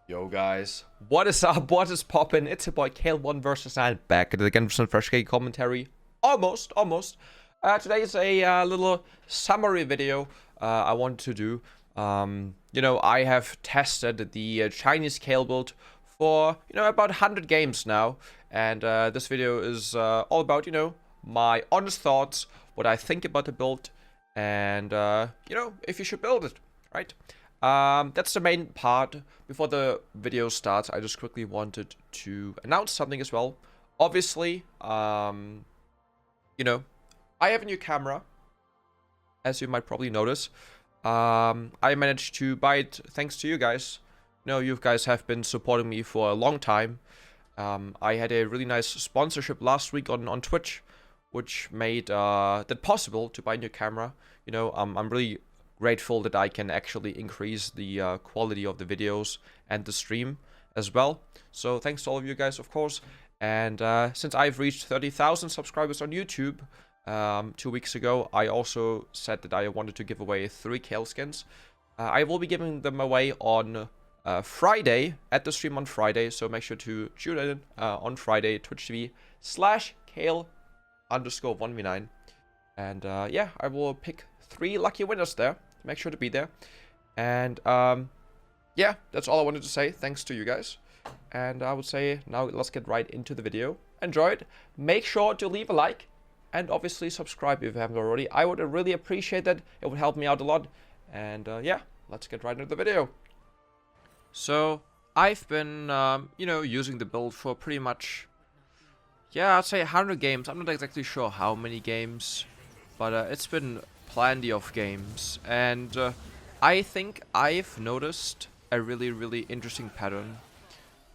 Yo guys, what is up? What is poppin'? It's your boy Kayle 1 versus 9 back at it again for some fresh game commentary. Almost. Today is a little summary video I wanted to do. I have tested the Chinese Kayle build for about 100 games now, and this video is all about my honest thoughts, what I think about the build, and if you should build it, right? That's the main part. Before the video starts, I just quickly wanted to announce something as well. Obviously, I have a new camera, as you might probably notice. I managed to buy it thanks to you guys. You guys have been supporting me for a long time. I had a really nice sponsorship last week on Twitch, which made that possible to buy a new camera. I'm really grateful that I can actually increase the quality of the videos and the stream as well. So thanks to all of you guys, of course. And since I've reached 30,000 subscribers on YouTube 2 weeks ago, I also said that I wanted to give away 3 Kayle skins. I will be giving them away on Friday, at the stream on Friday. So make sure to tune in on Friday, Twitch TV/Kayle_1v9. And yeah, I will pick 3 lucky winners there. Make sure to be there. And yeah, that's all I wanted to say. Thanks to you guys. And I would say now let's get right into the video. Enjoy it. Make sure to leave a like. And obviously subscribe if you haven't already. I would really appreciate that. It would help me out a lot. And yeah, let's get right into the video. So I've been, using the build for pretty much, yeah, I'd say 100 games. I'm not exactly sure how many games. But it's been plenty of games, and I think I've noticed a really interesting pattern.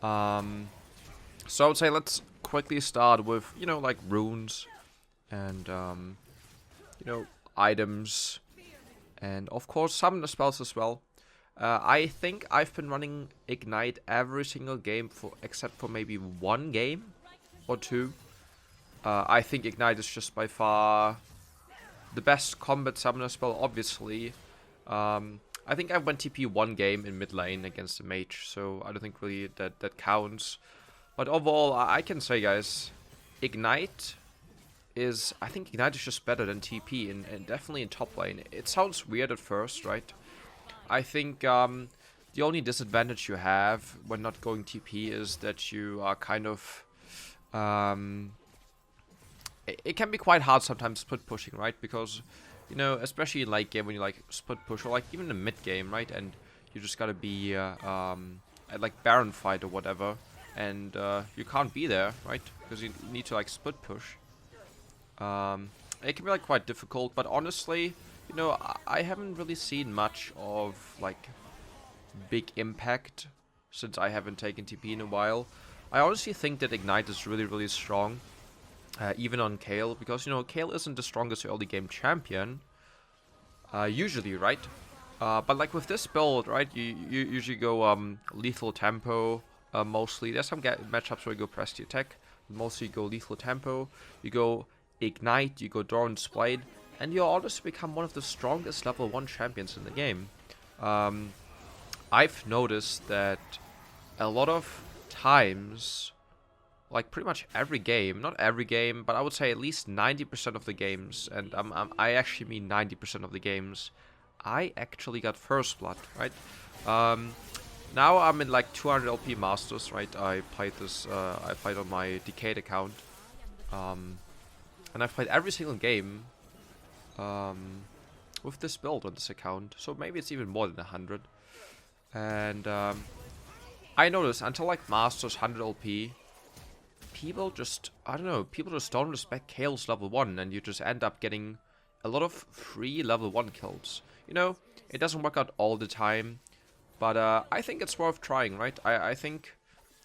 So I would say let's quickly start with like runes and items, and of course summoner spells as well. I think I've been running Ignite every single game except for maybe 1 game or 2. I think Ignite is just by far the best combat summoner spell, obviously. I think I went TP 1 game in mid lane against a mage, so I don't think really that counts. But overall, I can say, guys, I think Ignite is just better than TP, and definitely in top lane. It sounds weird at first, right? I think the only disadvantage you have when not going TP is that you are kind of it can be quite hard sometimes split pushing, right? Because, especially in late game when you like split push, or like even in mid game, right? And you just gotta be at like Baron fight or whatever, and you can't be there, right? Because you need to like split push. It can be like quite difficult, but honestly, I haven't really seen much of like big impact since I haven't taken TP in a while. I honestly think that Ignite is really strong. Even on Kayle, because Kayle isn't the strongest early game champion usually, right? But like with this build, right, you usually go lethal tempo mostly. There's some matchups where you go press the attack, mostly you go lethal tempo, you go Ignite, you go Doran's Blade, and you honestly become one of the strongest level 1 champions in the game. I've noticed that a lot of times, like pretty much every game, not every game, but I would say at least 90% of the games, and I actually mean 90% of the games, I actually got first blood, right? Now I'm in like 200 LP Masters, right? I played on my Decade account, and I've played every single game with this build on this account, so maybe it's even more than 100. And I noticed until like Masters 100 LP, people just don't respect Kayle's level 1, and you just end up getting a lot of free level 1 kills. It doesn't work out all the time, but I think it's worth trying, right? I think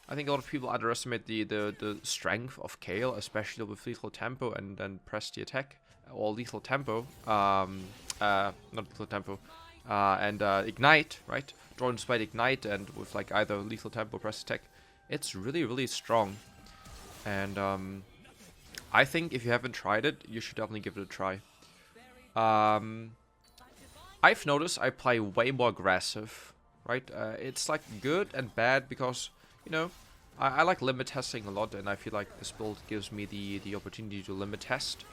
a lot of people underestimate the strength of Kayle, especially with lethal tempo and then press the attack, or lethal tempo, not lethal tempo, and Ignite, right? Doran's Blade Ignite, and with like either lethal tempo or press attack, it's really strong. And I think if you haven't tried it, you should definitely give it a try. I've noticed I play way more aggressive right? It's like good and bad because, you know, I like limit testing a lot, and I feel like this build gives me the opportunity to limit test.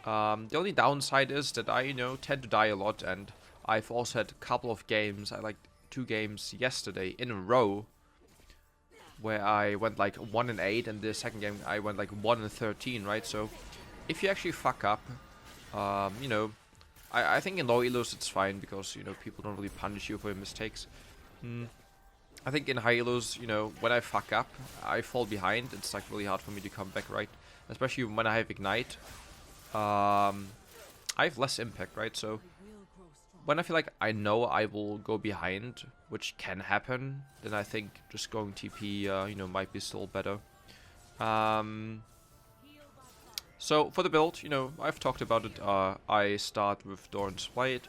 The only downside is that I, tend to die a lot, and I've also had a couple of games, I like 2 games yesterday in a row, where I went like 1-8, and the second game I went like 1-13, right? So if you actually fuck up, I think in low elos it's fine because, people don't really punish you for your mistakes. I think in high elos, when I fuck up, I fall behind. It's like really hard for me to come back, right? Especially when I have ignite. I have less impact, right? So when I feel like I know I will go behind, which can happen, then I think just going TP, might be still better. So for the build, I've talked about it. I start with Doran's Blade.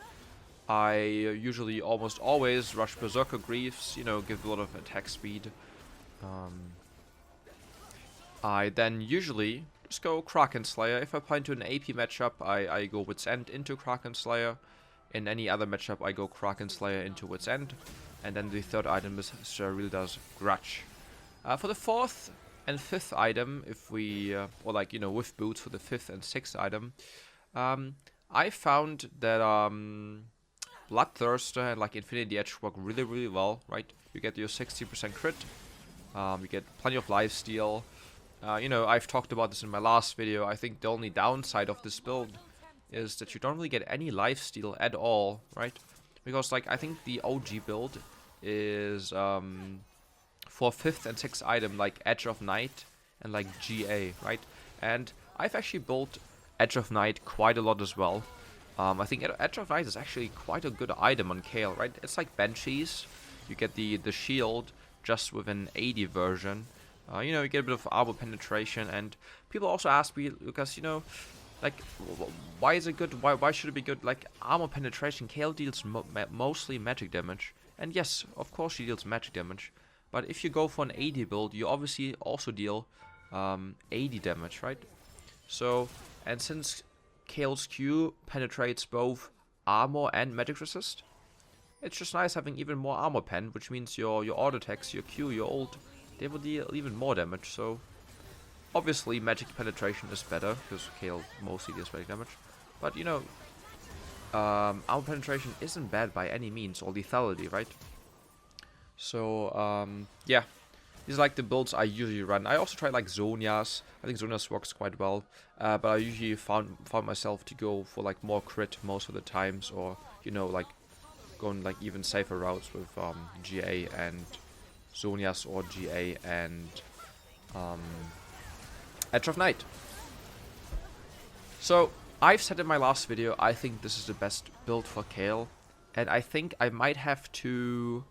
I usually almost always rush Berserker Greaves, give a lot of attack speed. I then usually just go Kraken Slayer. If I play into an AP matchup, I go Wit's End into Kraken Slayer. In any other matchup, I go Kraken Slayer into Wit's End. And then the third item is Sharilda's Grudge. For the fourth and fifth item, if we, with boots for the fifth and sixth item, I found that Bloodthirster and like Infinity Edge work really, really well, right? You get your 60% crit, you get plenty of lifesteal. I've talked about this in my last video. I think the only downside of this build is that you don't really get any lifesteal at all, right? Because like I think the OG build is for 5th and 6th item like Edge of Night and like GA, right? And I've actually built Edge of Night quite a lot as well. I think Edge of Night is actually quite a good item on Kayle, right? It's like Banshees. You get the shield just with an 80 version. You get a bit of armor penetration, and people also ask me, Lucas, like, why is it good? Why should it be good? Like, armor penetration, Kayle deals mostly magic damage. And yes, of course she deals magic damage. But if you go for an 80 build, you obviously also deal 80 damage, right? So, and since Kayle's Q penetrates both armor and magic resist, it's just nice having even more armor pen, which means your auto attacks, your Q, your ult, they will deal even more damage. So obviously magic penetration is better because Kayle mostly deals magic damage, but armor penetration isn't bad by any means, or lethality, right? So yeah, these are like the builds I usually run. I also try like Zhonya's. I think Zhonya's works quite well, but I usually found myself to go for like more crit most of the times, or like going like even safer routes with GA and Zhonya's, or GA and Edge of Night. So I've said in my last video, I think this is the best build for Kayle, and I think I might have to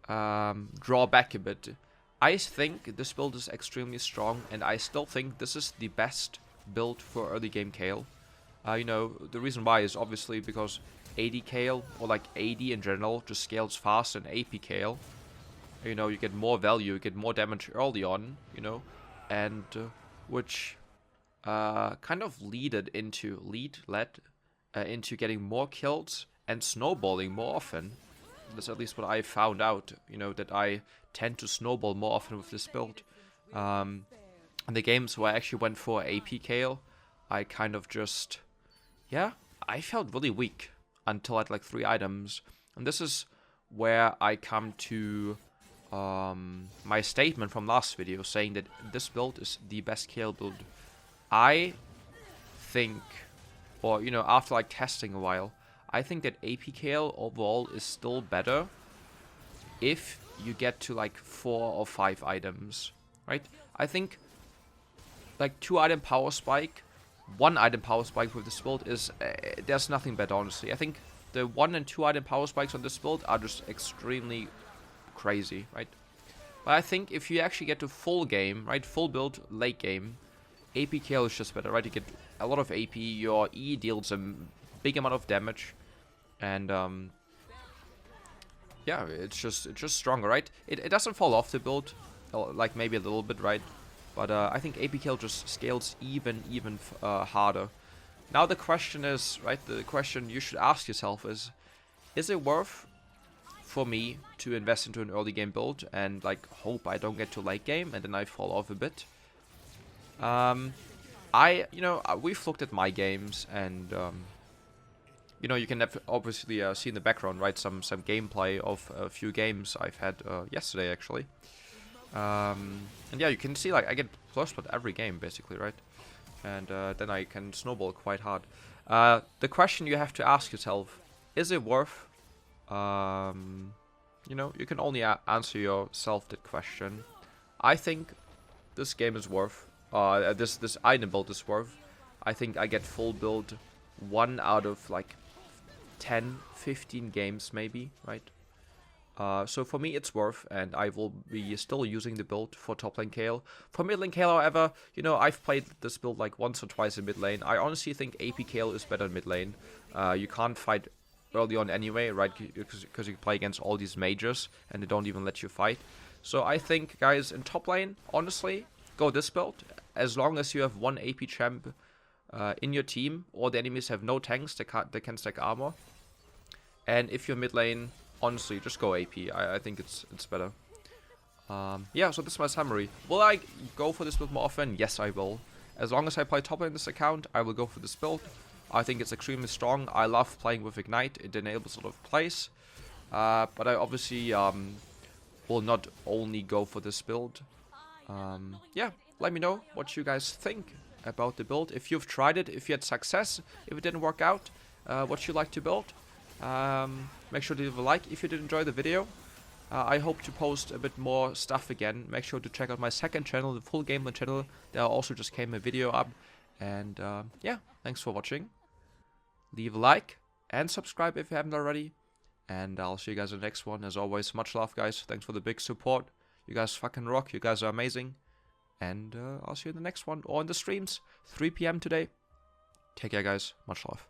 draw back a bit. I think this build is extremely strong, and I still think this is the best build for early game Kayle. The reason why is obviously because AD Kayle, or like AD in general, just scales faster than AP Kayle. You get more value, you get more damage early on, and which kind of led into getting more kills and snowballing more often. That's at least what I found out, that I tend to snowball more often with this build. In the games where I actually went for AP Kayle, I kind of just, I felt really weak until I had like 3 items. And this is where I come to my statement from last video, saying that this build is the best Kayle build. I think, or after like testing a while, I think that AP Kayle overall is still better if you get to like 4 or 5 items, right? I think like 2 item power spike, 1 item power spike with this build is, there's nothing better, honestly. I think the 1 and 2 item power spikes on this build are just extremely crazy, right? But I think if you actually get to full game, right, full build, late game, AP Kayle is just better, right? You get a lot of AP, your E deals a big amount of damage, and yeah, it's just stronger, right? It doesn't fall off the build, like maybe a little bit, right? But I think AP Kayle just scales even harder. Now the question is, right? The question you should ask yourself is it worth for me to invest into an early game build and like hope I don't get to late game and then I fall off a bit. We've looked at my games and you can obviously see in the background, right, some gameplay of a few games I've had yesterday actually. And yeah, you can see like I get first blood every game basically, right? And then I can snowball quite hard. The question you have to ask yourself, is it worth? You can only answer yourself that question. I think this game is worth. This item build is worth. I think I get full build 1 out of like 10, 15 games maybe, right? So for me it's worth, and I will be still using the build for top lane Kayle. For mid lane Kayle, however, I've played this build like once or twice in mid lane. I honestly think AP Kayle is better in mid lane. You can't fight early on anyway, right? Because you play against all these mages and they don't even let you fight. So I think, guys, in top lane, honestly, go this build. As long as you have one AP champ in your team, or the enemies have no tanks that can stack armor. And if you're mid lane, honestly, just go AP. I think it's better. Yeah, so this is my summary. Will I go for this build more often? Yes, I will. As long as I play top lane in this account, I will go for this build. I think it's extremely strong. I love playing with Ignite. It enables a lot of plays. But I obviously will not only go for this build. Yeah, let me know what you guys think about the build. If you've tried it, if you had success, if it didn't work out, what you like to build. Make sure to leave a like if you did enjoy the video. I hope to post a bit more stuff again. Make sure to check out my second channel, the full gameplay channel. There also just came a video up. And yeah, thanks for watching. Leave a like and subscribe if you haven't already. And I'll see you guys in the next one. As always, much love, guys. Thanks for the big support. You guys fucking rock. You guys are amazing. And I'll see you in the next one or in the streams. 3 PM today. Take care, guys. Much love.